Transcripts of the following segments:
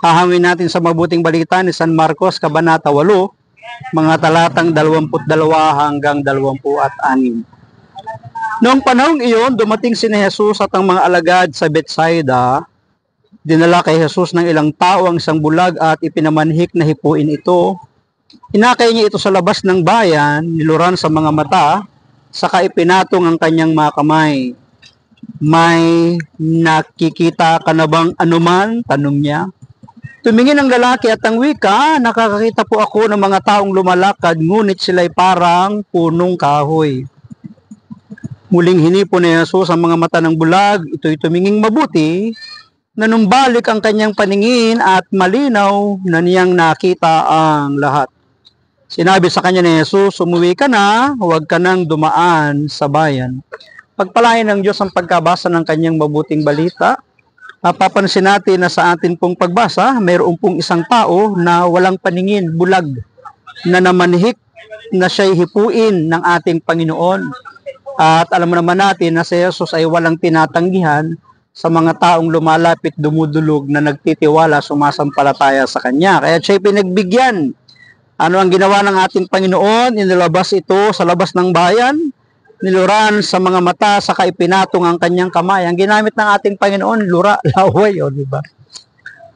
Hahangin natin sa mabuting balita ni San Marcos, Kabanata 8, mga talatang 22 hanggang 26. Noong panahong iyon, dumating si Jesus at ang mga alagad sa Bethsaida. Dinala kay Jesus ng ilang tao ang isang bulag at ipinamanhik na hipuin ito. Inakay niya ito sa labas ng bayan, niluran sa mga mata, saka ipinatong ang kanyang mga kamay. May nakikita ka na bang anuman? Tanong niya. Tumingin ang lalaki at ang wika, nakakakita po ako ng mga taong lumalakad, ngunit sila'y parang punong kahoy. Muling hinipon ni Jesus ang mga mata ng bulag, ito'y tuminging mabuti, nanumbalik ang kanyang paningin at malinaw na niyang nakita ang lahat. Sinabi sa kanya ni Jesus, umuwi ka na, huwag ka nang dumaan sa bayan. Pagpalain ng Diyos ang pagkabasa ng kanyang mabuting balita. Papansin natin na sa atin pong pagbasa, mayroon pong isang tao na walang paningin, bulag, na namanhik na siya'y hipuin ng ating Panginoon. At alam mo naman natin na si Jesus ay walang tinatanggihan sa mga taong lumalapit, dumudulog, na nagtitiwala, sumasampalataya sa Kanya. Kaya siya'y pinagbigyan. Ano ang ginawa ng ating Panginoon? Inilabas ito sa labas ng bayan, niluran sa mga mata, saka ipinatong ang kanyang kamay. Ang ginamit ng ating Panginoon, lura, laway, o diba?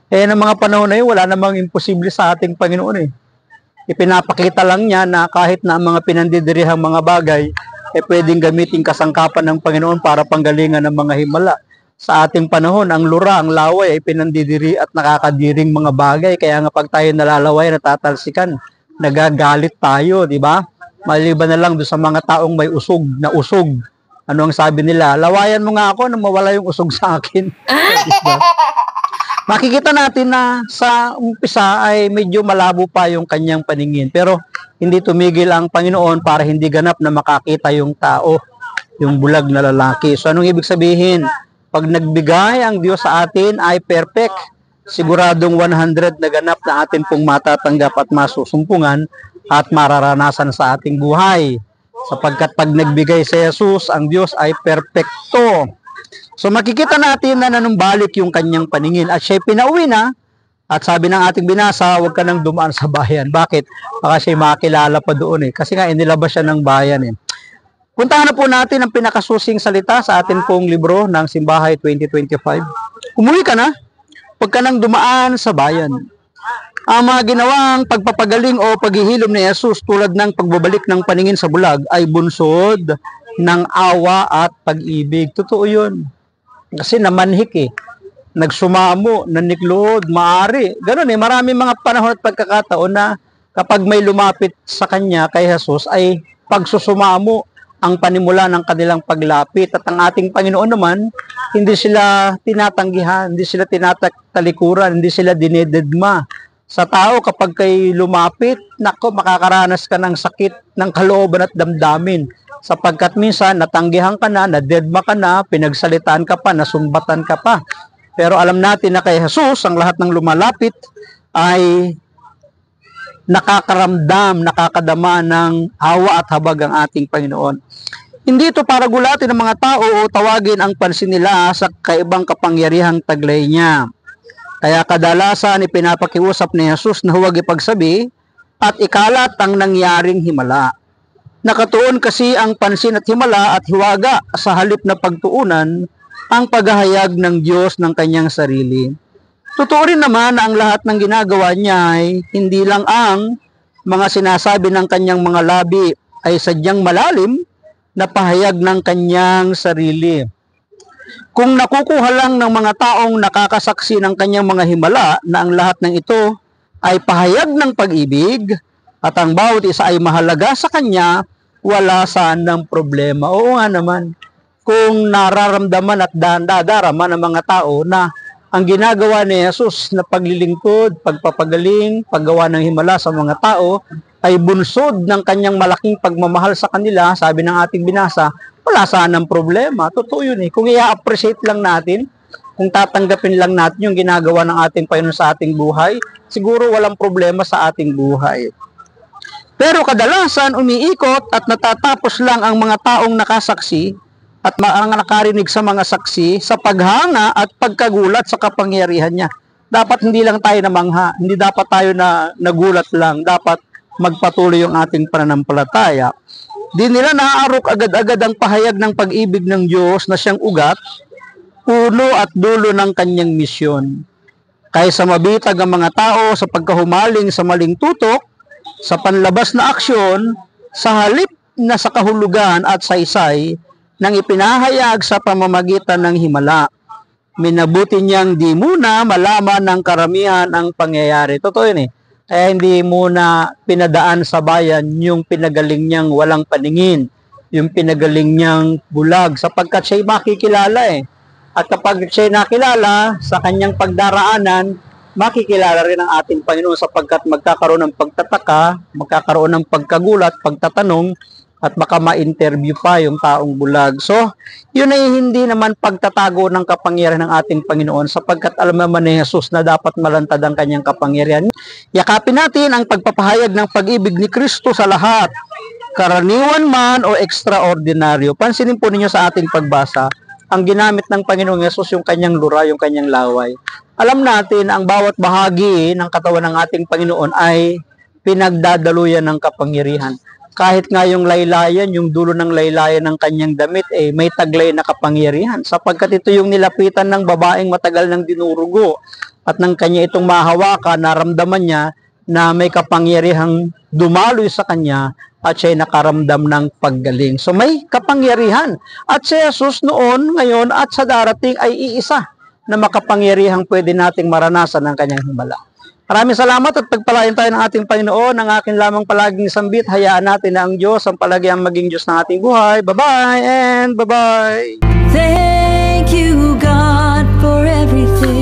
Eh, ng mga panahon na yun, wala namang imposible sa ating Panginoon eh. Ipinapakita lang niya na kahit na ang mga pinandidirihang mga bagay, pwedeng gamitin kasangkapan ng Panginoon para panggalingan ng mga himala. Sa ating panahon, ang lura, ang laway ay pinandidiri at nakakadiring mga bagay. Kaya nga pag tayo nalalaway, natatalsikan, nagagalit tayo, di ba? Maliban na lang doon sa mga taong may usog na usog. Ano ang sabi nila? Lawayan mo nga ako na mawala yung usog sa akin. Diba? Makikita natin na sa umpisa ay medyo malabo pa yung kanyang paningin. Pero hindi tumigil ang Panginoon para hindi ganap na makakita yung tao, yung bulag na lalaki. So anong ibig sabihin? Pag nagbigay ang Diyos sa atin ay perfect. Siguradong 100 na ganap na atin pong matatanggap at masusumpungan at mararanasan sa ating buhay. Sapagkat pag nagbigay si Jesus, ang Diyos ay perfecto. So makikita natin na nanumbalik yung kanyang paningin at siya'y pinauwi na. At sabi ng ating binasa, huwag ka nang dumaan sa bayan. Bakit? Baka siya'y makilala pa doon eh. Kasi nga inilabas siya ng bayan eh. Puntahan na po natin ang pinakasusing salita sa atin pong libro ng Simbahay 2025. Umuwi ka na, huwag ka nang dumaan sa bayan. Ang mga ginawang pagpapagaling o paghihilom ni Jesus tulad ng pagbabalik ng paningin sa bulag ay bunsod ng awa at pag-ibig. Totoo yun. Kasi namanhik eh. Nagsumamo, naniklood, maari. Ganun eh, marami mga panahon at pagkakataon na kapag may lumapit sa kanya kay Jesus ay pagsusumamo ang panimula ng kanilang paglapit. At ang ating Panginoon naman, hindi sila tinatanggihan, hindi sila tinatalikuran, hindi sila dinededma. Sa tao, kapag kay lumapit, nako, makakaranas ka ng sakit ng kalooban at damdamin. Sapagkat minsan, natanggihan ka na, nadedma ka na, pinagsalitaan ka pa, nasumbatan ka pa. Pero alam natin na kay Jesus, ang lahat ng lumalapit ay nakakaramdam, nakakadama ng awa at habag ang ating Panginoon. Hindi ito para gulatin ng mga tao o tawagin ang pansin nila sa kaibang kapangyarihang taglay niya. Kaya kadalasan ipinapakiusap ni Jesus na huwag ipagsabi at ikalat ang nangyaring himala. Nakatuon kasi ang pansin at himala at hiwaga sa halip na pagtuunan ang paghahayag ng Diyos ng kanyang sarili. Totoo rin naman na ang lahat ng ginagawa niya ay hindi lang ang mga sinasabi ng kanyang mga labi ay sadyang malalim na pahayag ng kanyang sarili. Kung nakukuha lang ng mga taong nakakasaksi ng kanyang mga himala na ang lahat ng ito ay pahayag ng pag-ibig at ang bawat isa ay mahalaga sa kanya, wala sanang problema. Oo nga naman, kung nararamdaman at dadarama ng mga tao na ang ginagawa ni Jesus na paglilingkod, pagpapagaling, paggawa ng himala sa mga tao ay bunsod ng kanyang malaking pagmamahal sa kanila, sabi ng ating binasa, wala sanang problema. Totoo yun eh. Kung i-appreciate lang natin, kung tatanggapin lang natin yung ginagawa ng ating Panginoon sa ating buhay, siguro walang problema sa ating buhay. Pero kadalasan umiikot at natatapos lang ang mga taong nakasaksi at ang nakarinig sa mga saksi sa paghanga at pagkagulat sa kapangyarihan niya. dapat hindi lang tayo namangha, hindi dapat tayo na nagulat lang, dapat magpatuloy yung ating pananampalataya. Di nila naaarok agad-agad ang pahayag ng pag-ibig ng Diyos na siyang ugat, ulo at dulo ng kanyang misyon. Kaysa mabitag ang mga tao sa pagkahumaling sa maling tutok, sa panlabas na aksyon, sa halip na sa kahulugan at saysay, nang ipinahayag sa pamamagitan ng himala. Minabuti niyang di muna malaman ng karamihan ang pangyayari. Totoo yun eh. Kaya hindi muna pinadaan sa bayan yung pinagaling niyang walang paningin, yung pinagaling niyang bulag, sapagkat siya'y makikilala eh. At kapag siya'y nakilala sa kanyang pagdaraanan, makikilala rin ang ating Panginoon sapagkat magkakaroon ng pagtataka, magkakaroon ng pagkagulat, pagtatanong, at baka ma-interview pa yung taong bulag. So, yun ay hindi naman pagtatago ng kapangyarihan ng ating Panginoon sapagkat alam naman ni Jesus na dapat malantad ang kanyang kapangyarihan. Yakapin natin ang pagpapahayag ng pag-ibig ni Kristo sa lahat, karaniwan man o ekstraordinaryo. Pansinin po ninyo sa ating pagbasa, ang ginamit ng Panginoong Jesus yung kanyang lura, yung kanyang laway. Alam natin ang bawat bahagi ng katawan ng ating Panginoon ay pinagdadaluyan ng kapangyarihan. Kahit nga yung laylayan, yung dulo ng laylayan ng kanyang damit, may taglay na kapangyarihan. Sapagkat ito yung nilapitan ng babaeng matagal ng dinurugo. At nang kanya itong mahawakan, naramdaman niya na may kapangyarihang dumaloy sa kanya at siya'y nakaramdam ng paggaling. So may kapangyarihan. At si Jesus noon, ngayon, at sa darating ay iisa na makapangyarihang pwede nating maranasan ng kanyang himala. Maraming salamat at pagpalain tayo ng ating Panginoon. Ang akin lamang palaging sambit, hayaan natin na ang Diyos ang palagi ang maging Diyos ng ating buhay. Bye-bye and bye-bye! Thank you, God, for everything.